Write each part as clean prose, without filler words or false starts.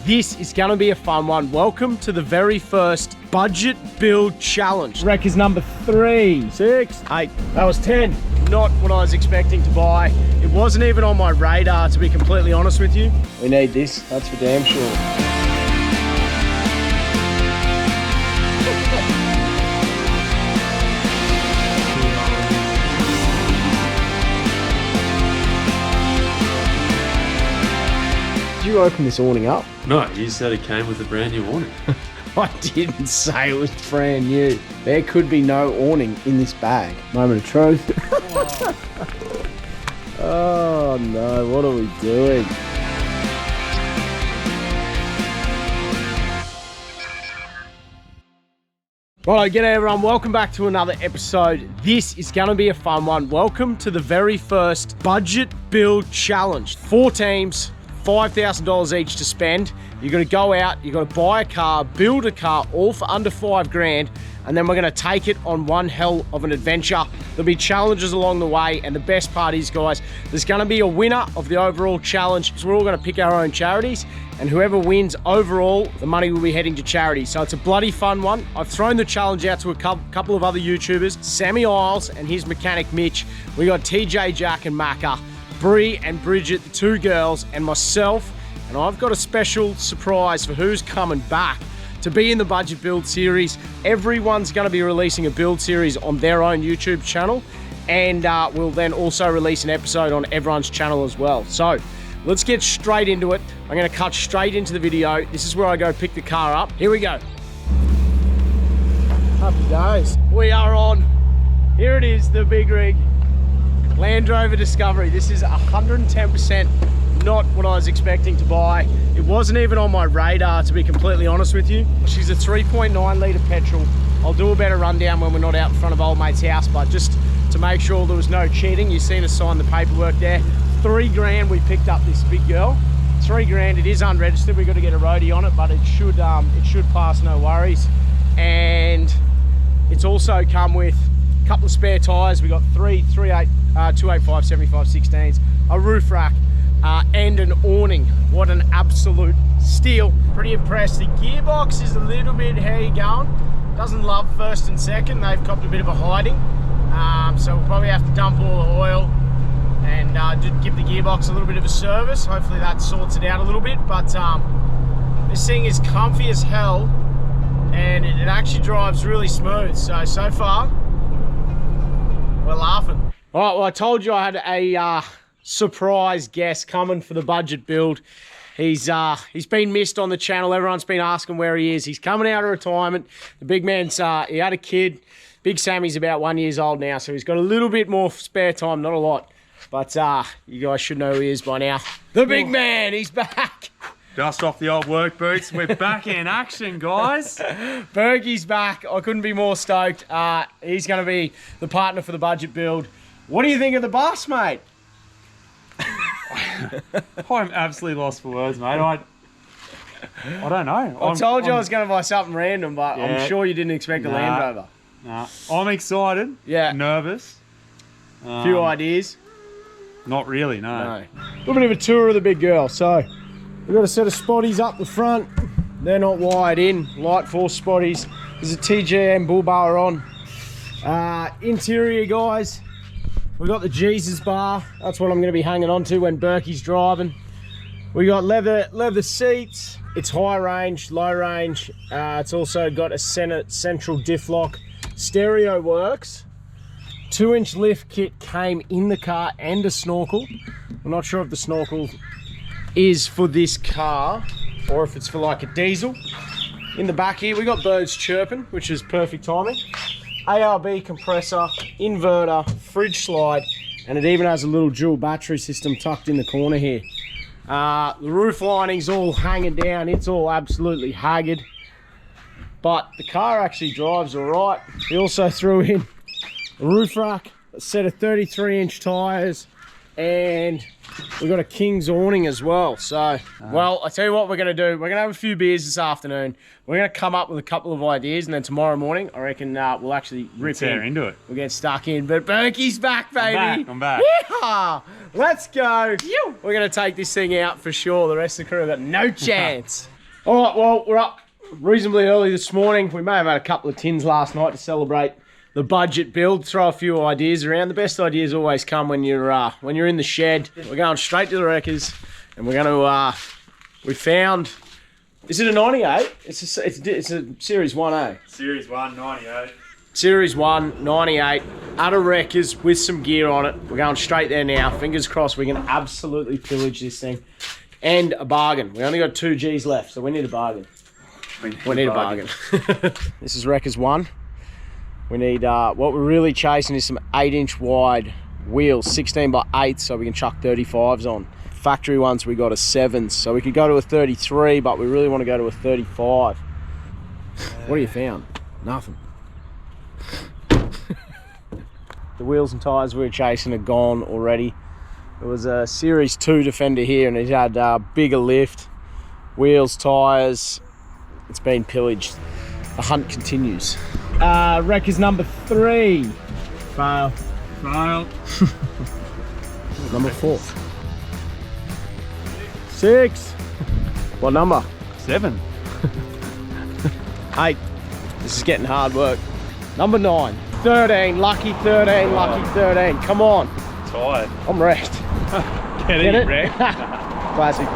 This is going to be a fun one. Welcome to the very first budget build challenge. Wreck is number 3, 6, 8. That was 10. Not what I was expecting to buy. It wasn't even on my radar, to be completely honest with you. We need this, that's for damn sure. Did you open this awning up? No, you said it came with a brand new awning. I didn't say it was brand new. There could be no awning in this bag. Moment of truth. Oh no, what are we doing? Right, g'day everyone, welcome back to another episode. This is going to be a fun one. Welcome to the very first budget build challenge. 4 teams. $5,000 each to spend. You're going to go out, you've got to buy a car, build a car, all for under 5 grand, and then we're going to take it on one hell of an adventure. There'll be challenges along the way, and the best part is, guys, there's going to be a winner of the overall challenge. So we're all going to pick our own charities, and whoever wins overall, the money will be heading to charity. So it's a bloody fun one. I've thrown the challenge out to a couple of other YouTubers, Sammy Isles and his mechanic Mitch. We got TJ, Jack, and Macca. Bree and Bridget, the 2 girls, and myself, and I've got a special surprise for who's coming back to be in the budget build series. Everyone's going to be releasing a build series on their own YouTube channel, and we'll then also release an episode on everyone's channel as well. So let's get straight into it. I'm going to cut straight into the video. This is where I go pick the car up. Here we go. Happy days. We are on. Here it is, the big rig. Land Rover Discovery. This is 110% not what I was expecting to buy. It wasn't even on my radar, to be completely honest with you. She's a 3.9 litre petrol. I'll do a better rundown when we're not out in front of old mate's house, but just to make sure there was no cheating, you've seen us sign the paperwork there. 3 grand we picked up this big girl. 3 grand, it is unregistered. We've got to get a roadie on it, but it should pass, no worries. And it's also come with a couple of spare tyres. We got 285 75 16s, a roof rack, and an awning. What an absolute steal. Pretty impressed. The gearbox is a little bit, how you going? Doesn't love first and second. They've copped a bit of a hiding. So we'll probably have to dump all the oil and give the gearbox a little bit of a service. Hopefully that sorts it out a little bit. But this thing is comfy as hell, and it actually drives really smooth. So far, we're laughing. All right, well, I told you I had a surprise guest coming for the budget build. He's been missed on the channel. Everyone's been asking where he is. He's coming out of retirement. The big man's, he had a kid. Big Sammy's about 1 year old now, so he's got a little bit more spare time, not a lot. But you guys should know who he is by now. The big man, he's back. Dust off the old work boots. We're back in action, guys. Berkey's back. I couldn't be more stoked. He's going to be the partner for the budget build. What do you think of the bus, mate? I'm absolutely lost for words, mate. I don't know. I told you I was going to buy something random, but yeah, I'm sure you didn't expect a Land Rover. Nah. I'm excited. Yeah. Nervous. A few ideas. Not really, no. A little bit of a tour of the big girl. So we've got a set of spotties up the front. They're not wired in. Light force spotties. There's a TGM bull bar on. Interior, guys. We got the Jesus bar. That's what I'm going to be hanging on to when Berkey's driving. We got leather seats. It's high range, low range. It's also got a central diff lock. Stereo works. 2-inch lift kit came in the car and a snorkel. I'm not sure if the snorkel is for this car or if it's for like a diesel. In the back here, we got birds chirping, which is perfect timing. ARB compressor, inverter, fridge slide, and it even has a little dual battery system tucked in the corner here. The roof lining's all hanging down. It's all absolutely haggard, but the car actually drives all right. We also threw in a roof rack, a set of 33-inch tyres, and we've got a King's awning as well. So, well, I tell you what we're going to do. We're going to have a few beers this afternoon. We're going to come up with a couple of ideas, and then tomorrow morning, I reckon we'll actually rip into it. We'll get stuck in. But Berkey's back, baby. I'm back. Yeah. Let's go. We're going to take this thing out for sure. The rest of the crew have got no chance. All right, well, we're up reasonably early this morning. We may have had a couple of tins last night to celebrate the budget build, throw a few ideas around. The best ideas always come when you're in the shed. We're going straight to the wreckers, and we're going to, we found, is it a 98? It's a Series 1A. Series 1, 98. Series 1, 98, at a wreckers with some gear on it. We're going straight there now. Fingers crossed we can absolutely pillage this thing. And a bargain. We only got 2 G's left, so we need a bargain. We need a bargain. This is Wreckers 1. We need, what we're really chasing is some 8-inch wide wheels, 16 by 8, so we can chuck 35s on. Factory ones we got a 7, so we could go to a 33, but we really want to go to a 35. What have you found? Nothing. The wheels and tyres we were chasing are gone already. There was a Series 2 Defender here, and it had bigger lift, wheels, tyres. It's been pillaged. The hunt continues. Wreckers number 3. Fail. Fail. Number 4. 6. What number? 7. 8. This is getting hard work. Number 9. 13. Lucky 13. Lucky 13. Come on. Tired. I'm wrecked. Get it? Wrecked. Classic.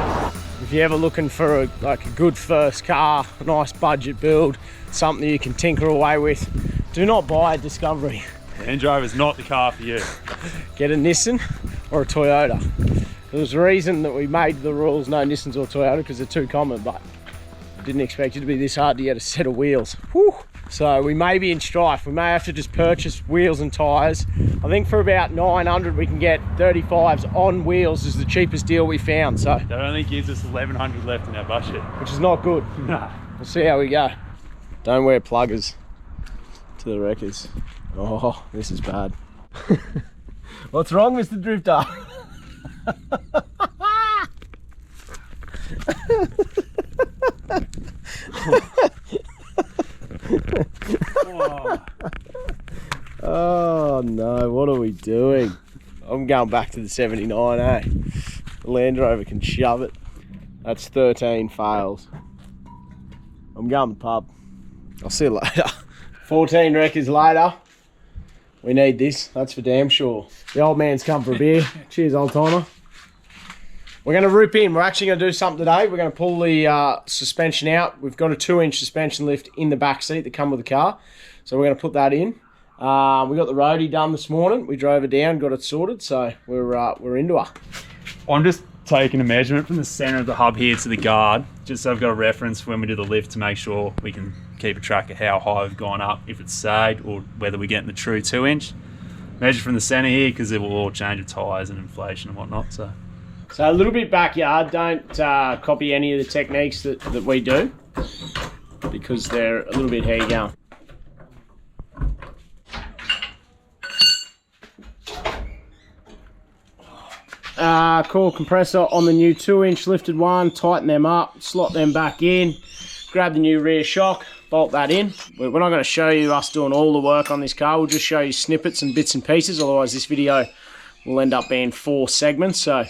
If you're ever looking for a good first car, a nice budget build, something you can tinker away with, do not buy a Discovery. Land Rover's not the car for you. Get a Nissan or a Toyota. There's a reason that we made the rules no Nissans or Toyota, because they're too common, but I didn't expect it to be this hard to get a set of wheels. Whew. So we may be in strife. We may have to just purchase wheels and tyres. I think for about 900 we can get 35s on wheels is the cheapest deal we found. So That only gives us 1100 left in our budget. which is not good. Nah. We'll see how we go. Don't wear pluggers to the wreckers. Oh, this is bad. What's wrong, Mr. Drifter? Oh no, what are we doing? I'm going back to the 79, eh? The Land Rover can shove it. That's 13 fails. I'm going to the pub. I'll see you later. 14 wreckers later. We need this, that's for damn sure. The old man's come for a beer. Cheers, old timer. We're going to rip in. We're actually going to do something today. We're going to pull the suspension out. We've got a 2-inch suspension lift in the back seat that come with the car. So we're going to put that in. We got the roadie done this morning. We drove it down, got it sorted. So we're into her. I'm just taking a measurement from the center of the hub here to the guard, just so I've got a reference when we do the lift to make sure we can keep a track of how high we've gone up, if it's sagged or whether we're getting the true 2-inch. Measure from the center here because it will all change with tyres and inflation and whatnot. So a little bit backyard. Don't copy any of the techniques that we do, because they're a little bit how you going. Coil compressor on the new 2-inch lifted one. Tighten them up, slot them back in, grab the new rear shock, bolt that in. We're not going to show you us doing all the work on this car. We'll just show you snippets and bits and pieces. Otherwise this video will end up being 4 segments. So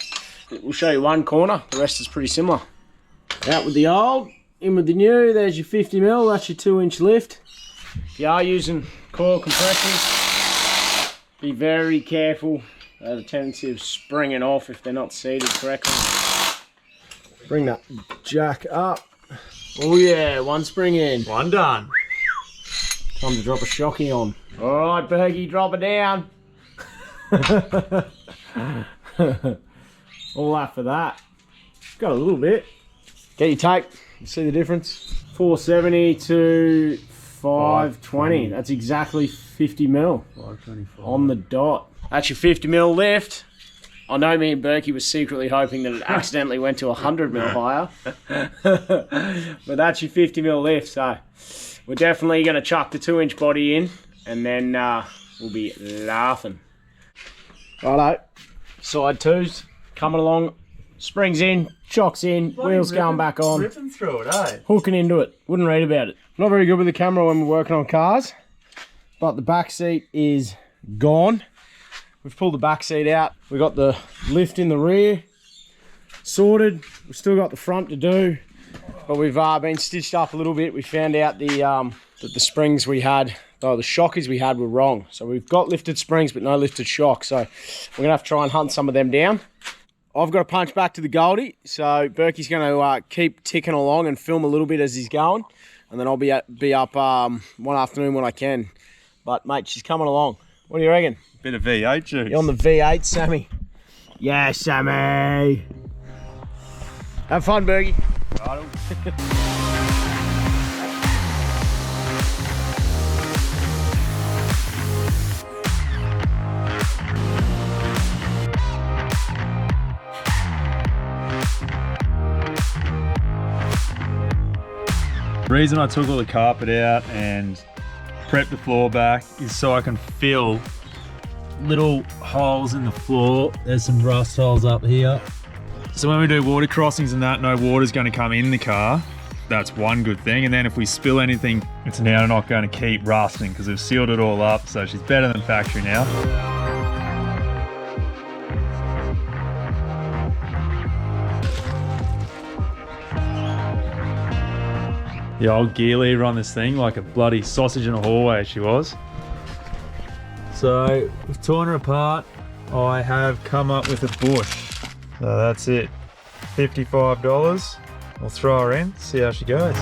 we'll show you one corner. The rest is pretty similar. Out with the old, in with the new. There's your 50mm. That's your 2-inch lift. If you are using coil compressors, be very careful. They have a tendency of springing off if they're not seated correctly. Bring that jack up. Oh yeah, one spring in. one done. Time to drop a shocky on. All right, Bergie, drop it down. All that for that. Got a little bit. Get your tape. You see the difference? 470 to 520. That's exactly 50mm 525 on the dot. That's your 50mm lift. I know me and Berkey was secretly hoping that it accidentally went to 100mm higher. But that's your 50mm lift, so we're definitely going to chuck the 2-inch body in, and then we'll be laughing. Righto, side twos coming along, springs in, chocks in, wheels going back on. Ripping through it, eh? Hooking into it, wouldn't read about it. Not very good with the camera when we're working on cars, but the back seat is gone. We've pulled the back seat out. We've got the lift in the rear sorted. We've still got the front to do. but we've been stitched up a little bit. We found out that the springs we had, the shockers we had were wrong. So we've got lifted springs, but no lifted shock. So we're gonna have to try and hunt some of them down. I've got to punch back to the Goldie, so Berkey's going to keep ticking along and film a little bit as he's going, and then I'll be up one afternoon when I can. But mate, she's coming along. What do you reckon? Bit of V8 juice. You're on the V8, Sammy. Yeah, Sammy. Have fun, Berkey. The reason I took all the carpet out and prepped the floor back is so I can fill little holes in the floor. There's some rust holes up here. So when we do water crossings and that, no water's going to come in the car. That's one good thing. And then if we spill anything, it's now not going to keep rusting because we've sealed it all up. So she's better than factory now. The old gear lever on this thing, like a bloody sausage in a hallway she was. So we've torn her apart. I have come up with a bush. So that's it, $55. I'll throw her in, see how she goes.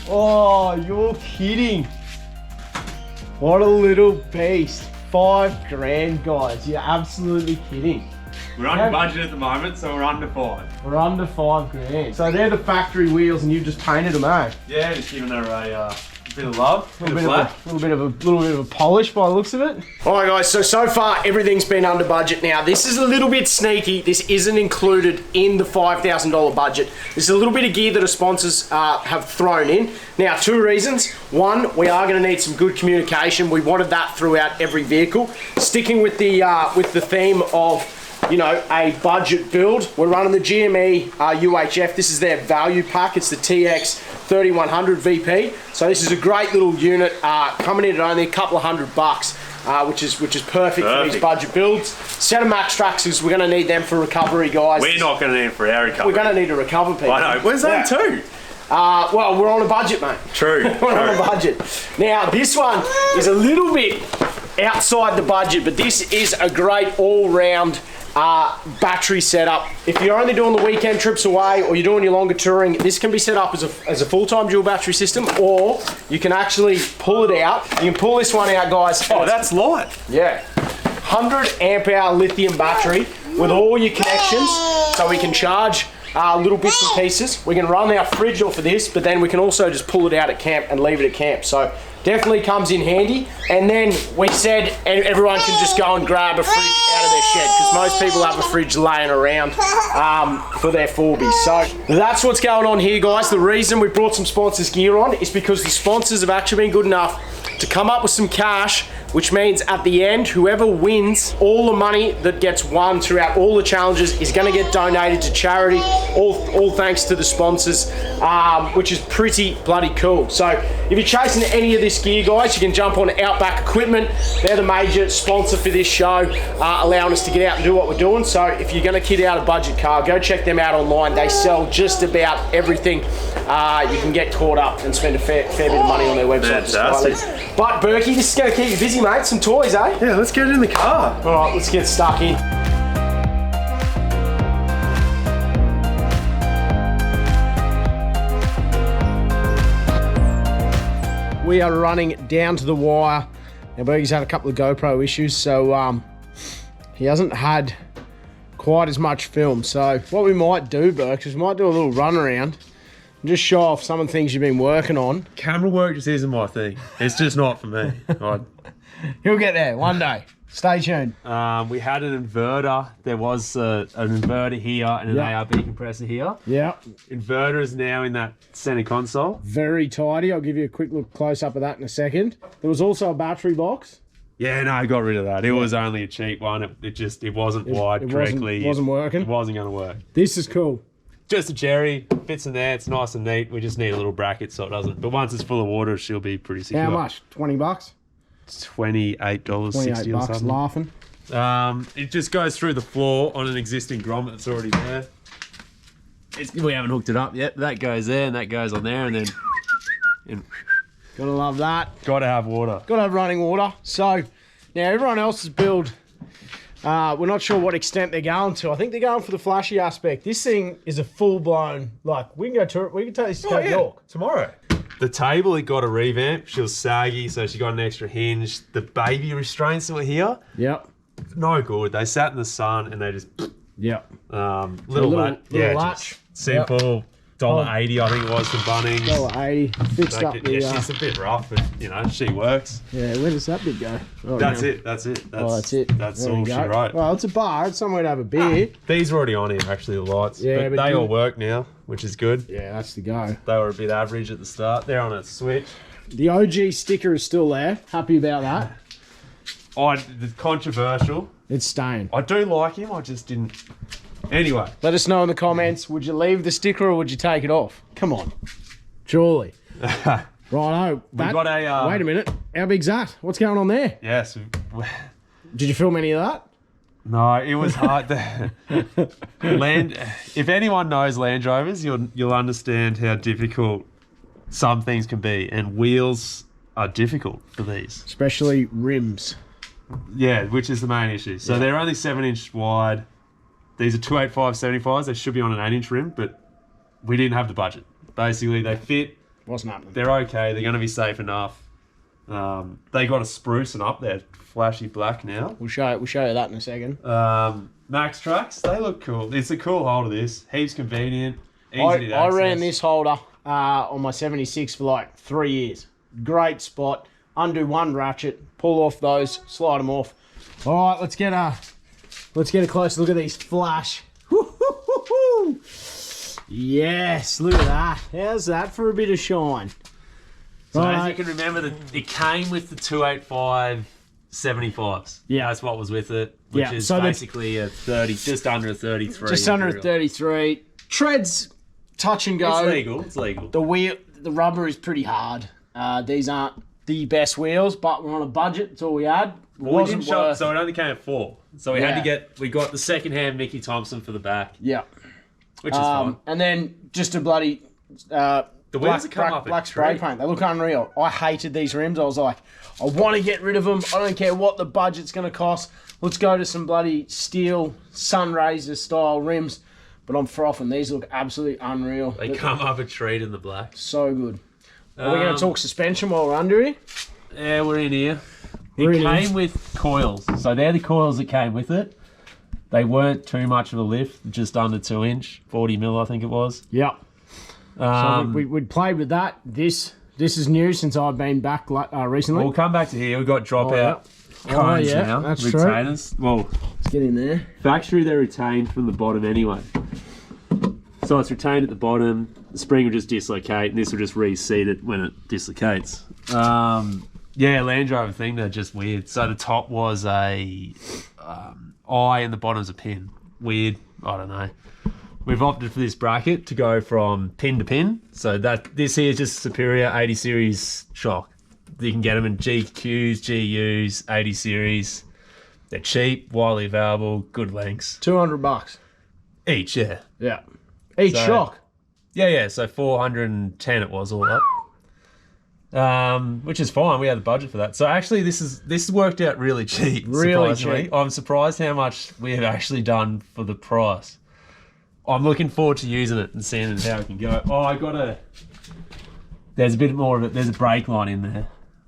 Oh, you're kidding. What a little beast. $5 guys. You're absolutely kidding. We're under budget at the moment, so we're under 5. We're under $5 So they're the factory wheels and you've just painted them, eh? Yeah, just giving her a bit of love, a little bit of a polish by the looks of it. All right, guys. So far everything's been under budget. Now this is a little bit sneaky. This isn't included in the $5,000 budget. This is a little bit of gear that our sponsors have thrown in. Now, 2 reasons. One, we are going to need some good communication. We wanted that throughout every vehicle. Sticking with the theme of, you know, a budget build. We're running the GME UHF. This is their value pack. It's the TX 3100 VP. So this is a great little unit coming in at only a couple of $100, which is perfect for these budget builds. Set of max tracks, we're going to need them for recovery, guys. We're not going to need it for our recovery. We're going to need to recover people. I know. Where's that too? Well, we're on a budget, mate. True. We're on a budget. Now, this one is a little bit outside the budget, but this is a great all-round battery setup. If you're only doing the weekend trips away or you're doing your longer touring, this can be set up as a full-time dual battery system, or you can actually pull it out. You can pull this one out, guys. Oh, that's light. Yeah. 100 amp hour lithium battery with all your connections, so we can charge little bits and pieces. We can run our fridge off of this, but then we can also just pull it out at camp and leave it at camp. So definitely comes in handy. And then we said everyone can just go and grab a fridge out of their shed, because most people have a fridge laying around for their 4Bs. So that's what's going on here, guys. The reason we brought some sponsors gear on is because the sponsors have actually been good enough to come up with some cash, which means at the end, whoever wins, all the money that gets won throughout all the challenges is going to get donated to charity, all thanks to the sponsors, which is pretty bloody cool. So if you're chasing any of this gear, guys, you can jump on Outback Equipment. They're the major sponsor for this show, allowing us to get out and do what we're doing. So if you're going to kit out a budget car, go check them out online. They sell just about everything. You can get caught up and spend a fair bit of money on their website. Fantastic. But Berkey, this is going to keep you busy, mate. Some toys, eh? Yeah, let's get it in the car. All right, let's get stuck in. We are running down to the wire. Now, Berkey's had a couple of GoPro issues, so he hasn't had quite as much film. So what we might do, Berkey, is we might do a little run around and just show off some of the things you've been working on. Camera work just isn't my thing. It's just not for me. He'll get there one day. Stay tuned. We had an inverter. There was an inverter here and an ARB compressor here. Yeah. Inverter is now in that center console. Very tidy. I'll give you a quick look close up of that in a second. There was also a battery box. Yeah, no, I got rid of that. It was only a cheap one. It wasn't wired correctly. It wasn't working. It wasn't going to work. This is cool. just a cherry, fits in there. It's nice and neat. We just need a little bracket so it doesn't. But once it's full of water, she'll be pretty secure. How much? $20? $28.60 or something. Laughing. It just goes through the floor on an existing grommet that's already there. We haven't hooked it up yet. That goes there and that goes on there, and then Gotta love that. gotta have water. Gotta have running water. So now everyone else's build, we're not sure what extent they're going to. I think they're going for the flashy aspect. This thing is a full blown, like, we can go to it. We can take this to Cape York tomorrow. The table, it got a revamp. She was saggy, so she got an extra hinge. The baby restraints that were here, Yep. no good. They sat in the sun and they just Yep. little latch. just simple. $1.80, I think it was, for Bunnings. $1.80. Fixed up the... she's a bit rough, but you know, she works. Yeah, where does that bit go? Oh, That's yeah. it. That's it. That's it. That's There we all she go. wrote. Well, it's a bar. It's somewhere to have a beer. These are already on here, actually, the lights. Yeah, but but they do- all work now, which is good. Yeah, that's the go. They were a bit average at the start. They're on a switch. The OG sticker is still there. Happy about that. The controversial. It's staying. I do like him. I just didn't. Anyway, Let us know in the comments. Would you leave the sticker or would you take it off? Come on. Surely. Righto. we got a. Wait a minute. How big's that? What's going on there? Yes. Did you film any of that? No, it was hard. If anyone knows Land Rovers, you'll understand how difficult some things can be, and wheels are difficult for these. Especially rims. Yeah, which is the main issue. So they're only 7-inch wide. These are 285/75s. They should be on an 8-inch rim, but we didn't have the budget. Basically, they fit. Wasn't happening. They're okay. They're going to be safe enough. They got a sprucing up there, flashy black now. We'll show you that in a second. Max Trucks, they look cool. It's a cool holder, this. Heaps convenient. Easy to I ran access. this holder on my 76 for like 3 years. Great spot. Undo one ratchet, pull off those, slide them off. All right, let's get a closer look at these flash. Woo-hoo-hoo-hoo. Yes, look at that. How's that for a bit of shine? So Right. as you can remember, it came with the 285/75s. Yeah. That's what was with it, which Yeah, is so basically a 30, just under a 33. Just under a material. 33. Treads touch and go. It's legal. It's legal. The rubber is pretty hard. These aren't the best wheels, but we're on a budget. That's all we had. Well, we didn't show, so it only came at 4. So we had Yeah. to we got the second-hand Mickey Thompson for the back, Yeah. which is fine. And then just a bloody The wheels that come up black a spray treat. paint. They look unreal. I hated these rims. I was like, I want to get rid of them. I don't care what the budget's going to cost. Let's go to some bloody steel Sunraiser style rims. But I'm frothing. These look absolutely unreal. They come up a treat in the black. So good. Are we going to talk suspension while we're under here? Yeah, we're in here. We're It in came here. with coils. So they're the coils that came with it. They weren't too much of a lift, just under 2-inch, 40 mil, I think it was. Yeah. So we'd played with that. This is new since I've been back recently. We'll come back to here. We've got dropout cones yeah, now. that's true. Retainers. Well, Let's get in there. factory, they're retained from the bottom anyway. So it's retained at the bottom. The spring will just dislocate, and this will just reseat it when it dislocates. Yeah, Land Rover thing, they're just weird. So the top was a eye and the bottom's a pin. Weird. I don't know. We've opted for this bracket to go from pin to pin. So this here is just Superior 80 series shock. You can get them in GQs, GUs, 80 series. They're cheap, widely available, good lengths. $200. Each, yeah. Yeah. Each So- shock. Yeah, so 410 it was all up. Which is fine. We had the budget for that. So actually this worked out really cheap. Really surprisingly. cheap. I'm surprised how much we have actually done for the price. I'm looking forward to using it and seeing how it can go. Oh, there's a bit more of it. There's a brake line in there.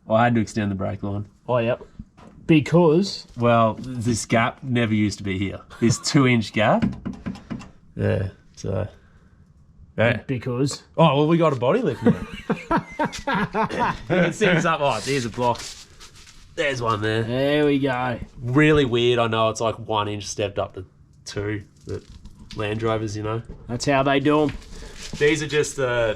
I had to extend the brake line. Oh, yep. Because Well, this gap never used to be here. This 2-inch gap. Yeah, so... Yeah. Because Oh, well, we got a body lift now. You can see it's up. Oh, there's a block. There's one there. there we go. Really weird. I know it's like 1 inch stepped up to 2. But Land Rovers, you know. That's how they do them. These are just, I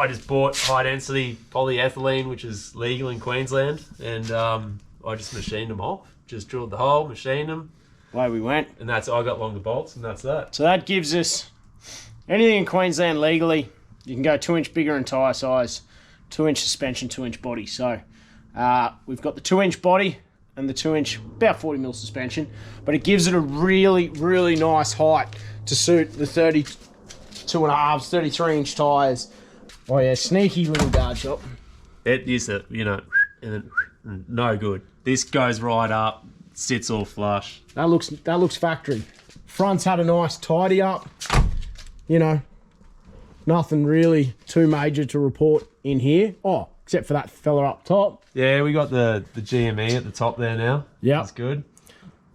just bought high density polyethylene, which is legal in Queensland. And I just machined them off. Just drilled the hole, machined them. Away we went. And I got longer bolts, and that's that. So that gives us anything in Queensland legally, you can go 2-inch bigger in tyre size, 2-inch suspension, 2-inch body. So we've got the 2-inch body and the 2-inch, about 40mm suspension, but it gives it a really, really nice height to suit the 32.5s, 33-inch tyres. Oh yeah, sneaky little guard shot. It used to, you know, and then, no good. This goes right up, sits all flush. That looks factory. Front's had a nice tidy up. You know, nothing really too major to report in here. Oh, except for that fella up top. Yeah, we got the GME at the top there now. Yeah, that's good.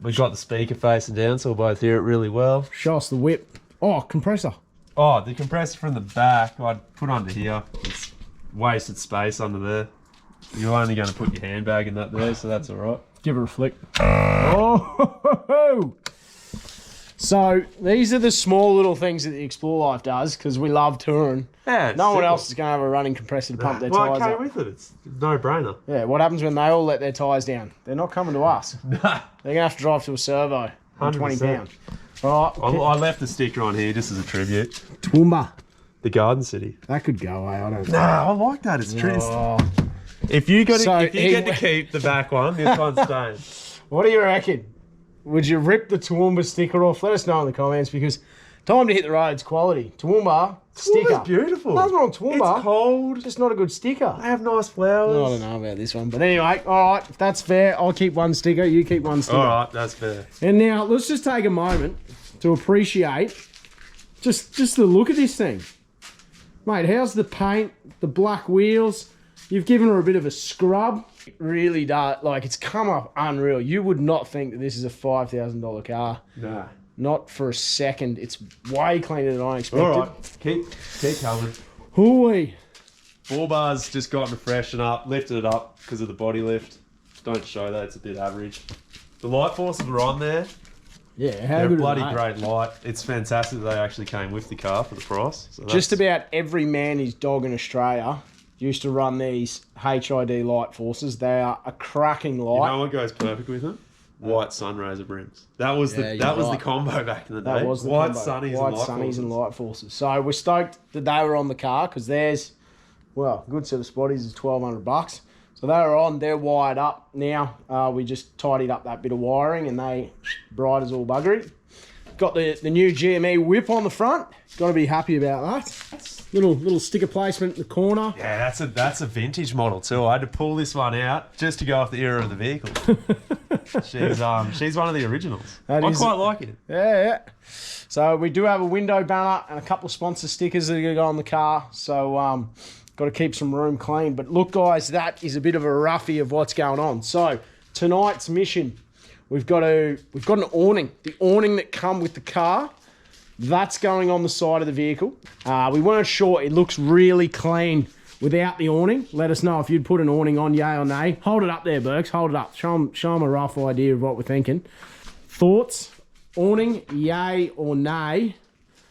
We got the speaker facing down, so we'll both hear it really well. Show us the whip. Oh, compressor. Oh, the compressor from the back, I'd put under here. It's wasted space under there. You're only going to put your handbag in that there, so that's all right. Give her a flick. Oh, so these are the small little things that the Explore Life does because we love touring. Yeah, no one else is going to have a running compressor to pump their tyres up. up. With it. It's a no-brainer. Yeah, what happens when they all let their tyres down? They're not coming to us. They're going to have to drive to a servo on 20 pounds. All right, I left the sticker on here just as a tribute. Toowoomba. The Garden City. That could go away. I don't know. Nah, I like that. It's true. Oh. If you get to keep the back one, this one's staying. What do you reckon? Would you rip the Toowoomba sticker off? Let us know in the comments because time to hit the roads. Quality. Toowoomba sticker. Toowoomba's beautiful. Nothing wrong with Toowoomba. It's cold. Just not a good sticker. They have nice flowers. I don't know about this one, but anyway, all right. If that's fair, I'll keep one sticker. You keep one sticker. All right, that's fair. And now let's just take a moment to appreciate just the look of this thing, mate. How's the paint? The black wheels. You've given her a bit of a scrub. It really does. Like, it's come up unreal. You would not think that this is a $5,000 car. Nah. Not for a second. It's way cleaner than I expected. All right. Keep coming. Hooey. 4 bars just gotten to freshen up. Lifted it up because of the body lift. Don't show that. It's a bit average. The light forces are on there. Yeah, how They're good a bloody are they? great light. It's fantastic that they actually came with the car for the price. So Just about every man his dog in Australia used to run these HID light forces. They are a cracking light. You know what goes perfect with them? White Sunraiser brims. That was the combo back in the day. That was the White combo. Sunnies White and light Sunnies forces. and light forces. So we're stoked that they were on the car because there's, well, a good set of spotties is $1,200. So they were on. They're wired up now. We just tidied up that bit of wiring and they bright as all buggery. Got the new GME whip on the front. Got to be happy about that. Little sticker placement in the corner. Yeah, that's a vintage model too. I had to pull this one out just to go off the era of the vehicle. She's one of the originals. I quite like it. Yeah. So we do have a window banner and a couple of sponsor stickers that are going to go on the car. So got to keep some room clean. But look, guys, that is a bit of a roughie of what's going on. So tonight's mission, we've got an awning. The awning that come with the car. That's going on the side of the vehicle. We weren't sure. It looks really clean without the awning. Let us know if you'd put an awning on, yay or nay. Hold it up there, Berks. Hold it up. Show them a rough idea of what we're thinking. Thoughts? Awning, yay or nay?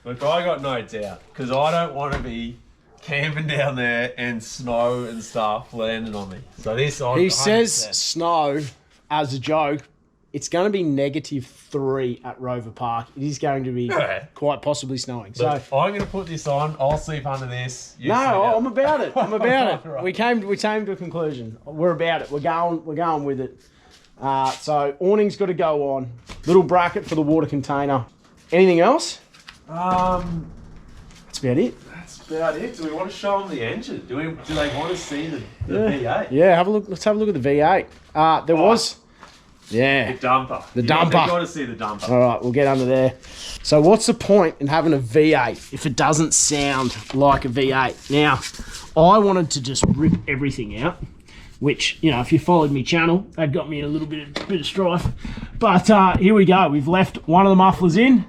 Look, I got no doubt because I don't want to be camping down there and snow and stuff landing on me. So this, he says snow as a joke. It's going to be -3 at Rover Park. It is going to be quite possibly snowing. So I'm going to put this on. I'll sleep under this. I'm about it. I'm about it. Right. We came to a conclusion. We're about it. We're going with it. So awning's got to go on. Little bracket for the water container. Anything else? That's about it. That's about it. Do we want to show them the engine? Do they want to see the V8? Yeah, have a look. Let's have a look at the V8. There was. Yeah. The dumper. The dumper. You've got to see the dumper. All right, we'll get under there. So what's the point in having a V8 if it doesn't sound like a V8? Now, I wanted to just rip everything out, which, you know, if you followed me channel, that got me in a little bit of strife. But here we go. We've left one of the mufflers in,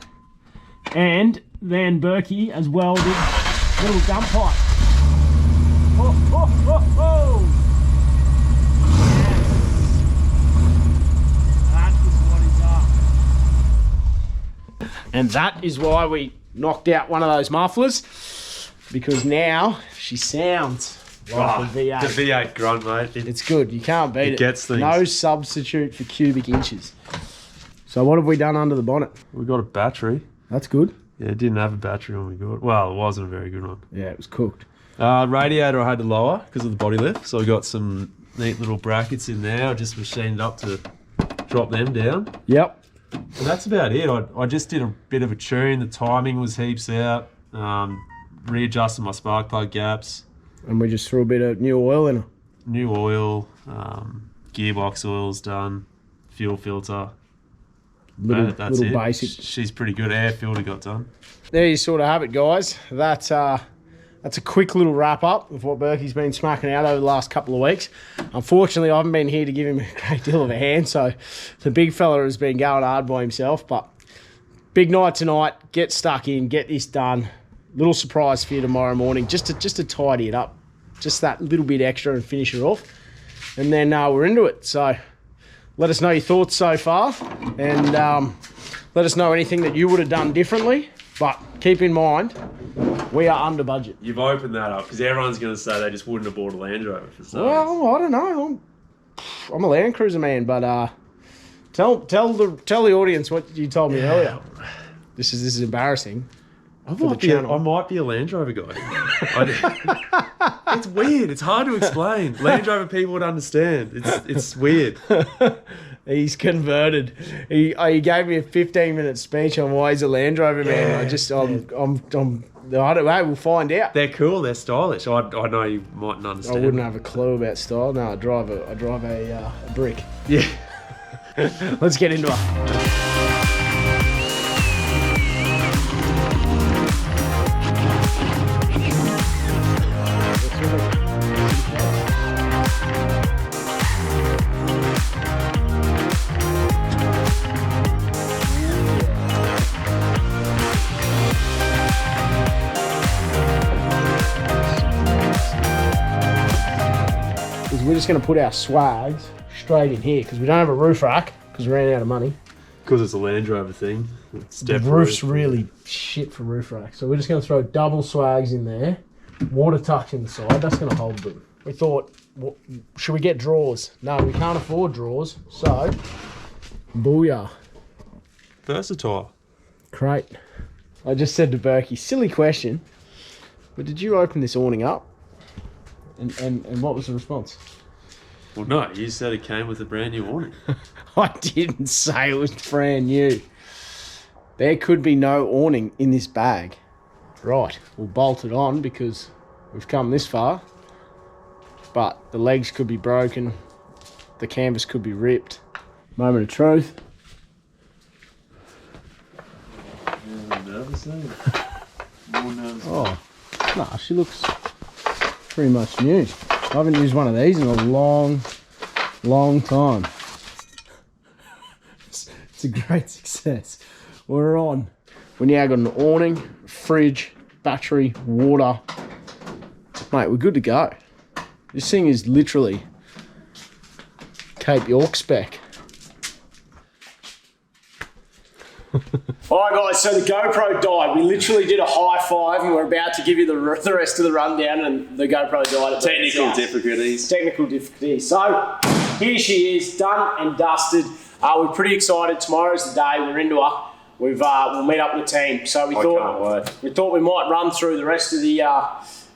and then Berkey has welded a little dump pipe. Oh. And that is why we knocked out one of those mufflers, because now she sounds like the V8. The V8 grunt, mate. It's good. You can't beat it. It gets things. No substitute for cubic inches. So what have we done under the bonnet? We've got a battery. That's good. Yeah, it didn't have a battery when we got it. Well, it wasn't a very good one. Yeah, it was cooked. Radiator I had to lower because of the body lift, so we got some neat little brackets in there. I just machined up to drop them down. Yep. And that's about it. I just did a bit of a tune. The timing was heaps out. Readjusted my spark plug gaps. And we just threw a bit of new oil in it. New oil, gearbox oil's done, fuel filter. That's little it. basic. She's pretty good. Air filter got done. There you sort of have it, guys. That's a quick little wrap up of what Berkey's been smacking out over the last couple of weeks. Unfortunately, I haven't been here to give him a great deal of a hand, so the big fella has been going hard by himself. But big night tonight. Get stuck in. Get this done. Little surprise for you tomorrow morning, just to tidy it up, just that little bit extra and finish it off, and then we're into it. So let us know your thoughts so far, and let us know anything that you would have done differently. But keep in mind, we are under budget. You've opened that up because everyone's going to say they just wouldn't have bought a Land Rover for some. Well, I don't know. I'm a Land Cruiser man, but tell the audience what you told me earlier. This is embarrassing. I might be a Land Rover guy. It's weird. It's hard to explain. Land Rover people would understand. It's weird. He's converted. He gave me a 15-minute speech on why he's a Land Rover man. I don't know. We'll find out. They're cool. They're stylish. I know you mightn't understand. I wouldn't have a clue about style. No, I drive a brick. Yeah. Let's get into it. We're just going to put our swags straight in here because we don't have a roof rack because we ran out of money. Because it's a Land Rover thing. The roof's really shit for roof racks. So we're just going to throw double swags in there, water tucks in the side. That's going to hold them. We thought, should we get drawers? No, we can't afford drawers. So, booyah. Versatile. Great. I just said to Berkey, silly question, but did you open this awning up? And what was the response? Well, no, you said it came with a brand new awning. I didn't say it was brand new. There could be no awning in this bag. Right, we'll bolt it on because we've come this far. But the legs could be broken. The canvas could be ripped. Moment of truth. More nervous, eh? More nervous. Oh, nah, she looks pretty much new. I haven't used one of these in a long time. It's a great success. We're on. We now got an awning, fridge, battery, water. Mate, we're good to go. This thing is literally Cape York spec. Alright guys, so the GoPro died. We literally did a high five and we're about to give you the rest of the rundown and the GoPro died. Technical difficulties. So here she is, done and dusted. We're pretty excited. Tomorrow's the day. We're into her. We'll meet up with the team. So we thought we might run through the rest of the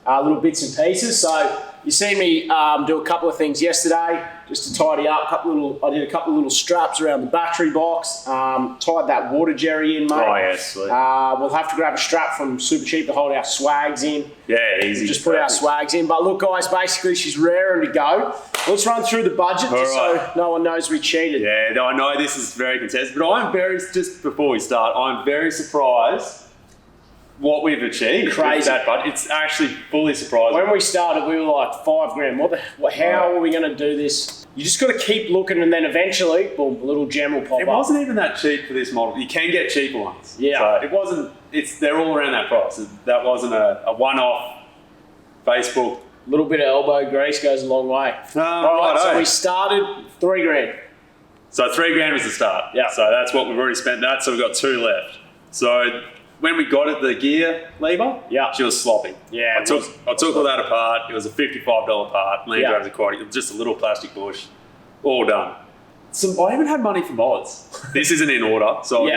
little bits and pieces. So you seen me do a couple of things yesterday just to tidy up. I did a couple of little straps around the battery box. Tied that water jerry in, mate. Oh, yes, sweet. We'll have to grab a strap from Super Cheap to hold our swags in. Yeah, easy. Just put our swags in. But look, guys, basically she's raring to go. Let's run through the budget just so no one knows we cheated. Yeah, no, I know this is very contested, but just before we start, I'm very surprised what we've achieved. Crazy. That budget. It's actually fully surprising. When we started, we were like $5,000. How are we going to do this? You just got to keep looking, and then eventually, boom, a little gem will pop up. It wasn't even that cheap for this model. You can get cheaper ones. Yeah. So it wasn't. They're all around that price. That wasn't a one-off Facebook. A little bit of elbow grease goes a long way. So we started $3,000. So $3,000 was the start. Yeah. So that's what we've already spent. That. So we've got 2 left. So when we got it, the gear lever, she was sloppy. Yeah. I took all that apart. It was a $55 part. Land Rover's Aquatic. It was just a little plastic bush. All done. I haven't had money for mods. This isn't in order. So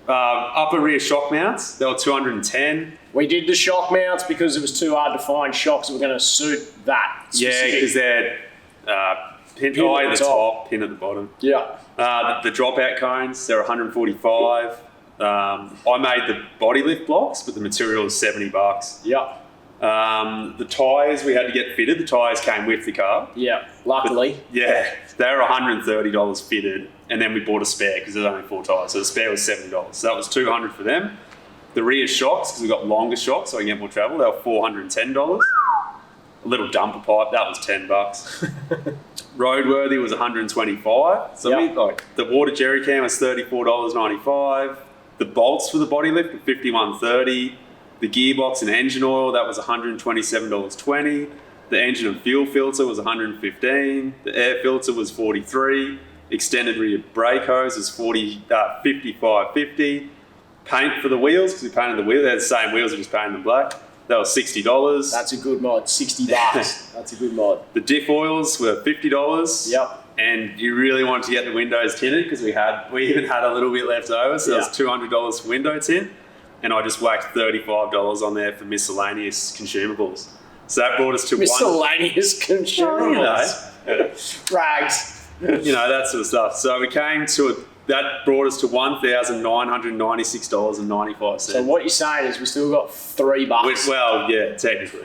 Upper rear shock mounts, they were 210. We did the shock mounts because it was too hard to find shocks that were going to suit that Yeah, specific. because they're pin Pin eye at at the the top. top, pin at the bottom. Yeah. The dropout cones, they're 145. I made the body lift blocks, but the material was $70. Yeah. The tyres we had to get fitted. The tyres came with the car. Yeah. Luckily. Yeah, they were $130 fitted, and then we bought a spare because there's only 4 tyres, so the spare was $70. So that was $200 for them. The rear shocks, because we got longer shocks so I can get more travel, they were $410. A little dumper pipe, that was $10. Roadworthy was $125. So Yep. the water jerry can was $34.95. The bolts for the body lift were $51.30. The gearbox and engine oil, that was $127.20. The engine and fuel filter was $115. The air filter was $43. Extended rear brake hose was $55.50. Paint for the wheels, because we painted the wheels. They had the same wheels, we just painted them black. That was $60. That's a good mod. $60. That's a good mod. The diff oils were $50. Yep. And you really wanted to get the windows tinted because we even had a little bit left over, so that was $200 for window tint. And I just whacked $35 on there for miscellaneous consumables. So that brought us to Miscellaneous consumables. Rags. that sort of stuff. So we came to that brought us to $1,996.95. So what you're saying is we still got $3. Well, yeah, technically.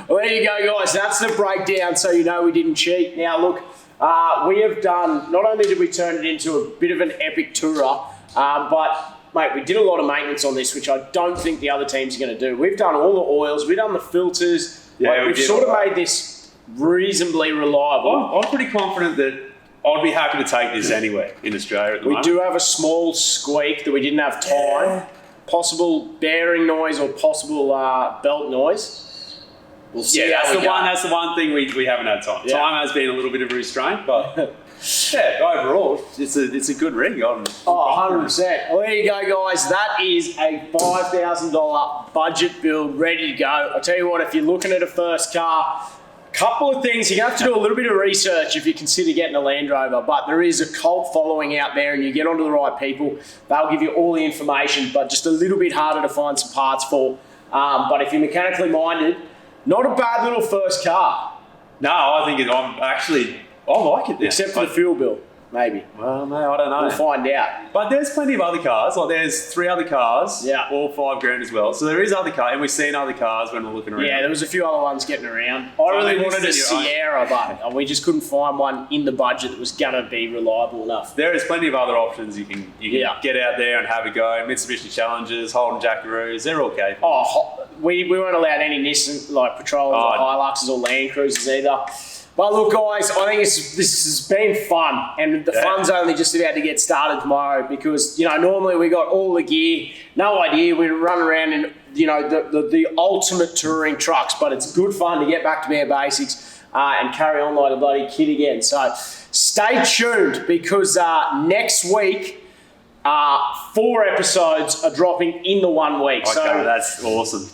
Well, there you go, guys. That's the breakdown, so you know we didn't cheat. Now, look, we have done. Not only did we turn it into a bit of an epic tourer, but mate, we did a lot of maintenance on this, which I don't think the other teams are going to do. We've done all the oils, we've done the filters. Yeah, we've sort of made this reasonably reliable. I'm pretty confident that I'd be happy to take this anywhere in Australia at the We moment. do have a small squeak that we didn't have time. Possible bearing noise or possible belt noise. We'll see. Yeah, how we go. that's the one thing we haven't had time. Yeah. Time has been a little bit of a restraint, but yeah, overall, it's a good rig. Oh, 100%. Well, there you go, guys. That is a $5,000 budget build ready to go. I'll tell you what, if you're looking at a first car, couple of things. You're going to have to do a little bit of research if you consider getting a Land Rover, but there is a cult following out there, and you get onto the right people, they'll give you all the information, but just a little bit harder to find some parts for. But if you're mechanically minded, not a bad little first car. No, I think I like it now. Except for the fuel bill, maybe. Well, no, I don't know. We'll find out. But there's plenty of other cars. Like there's 3 other cars, Yeah. all $5,000 as well. So there is other cars, and we've seen other cars when we're looking around. Yeah, there was a few other ones getting around. I really think wanted a this is your own- Sierra, but we just couldn't find one in the budget that was going to be reliable enough. There is plenty of other options you can Yeah. get out there and have a go. Mitsubishi Challengers, Holden Jackaroos, they're all capable. Oh, we weren't allowed any Nissan, like Patrols or Hiluxes or Land Cruisers either. But look, guys, I think this has been fun, and the fun's only just about to get started tomorrow because, normally we got all the gear, no idea, we run around in, the ultimate touring trucks, but it's good fun to get back to bare basics and carry on like a bloody kid again. So stay tuned because next week, 4 episodes are dropping in the 1 week. Okay, So that's awesome.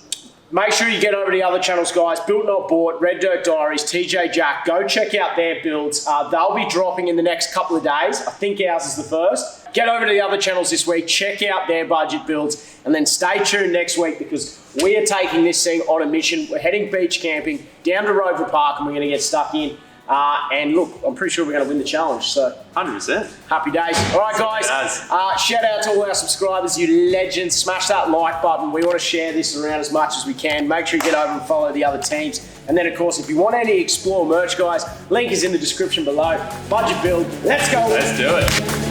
make sure you get over to the other channels, guys. Built Not Bought, Red Dirt Diaries, TJ Jack. Go check out their builds. They'll be dropping in the next couple of days. I think ours is the first. Get over to the other channels this week. Check out their budget builds. And then stay tuned next week because we are taking this thing on a mission. We're heading beach camping down to Rover Park and we're going to get stuck in. And look, I'm pretty sure we're going to win the challenge. So 100%. happy days. All right, guys. Shout out to all our subscribers, you legends. Smash that like button. We want to share this around as much as we can. Make sure you get over and follow the other teams. And then, of course, if you want any Explore merch, guys, link is in the description below. Budget build. Let's go. Let's do it.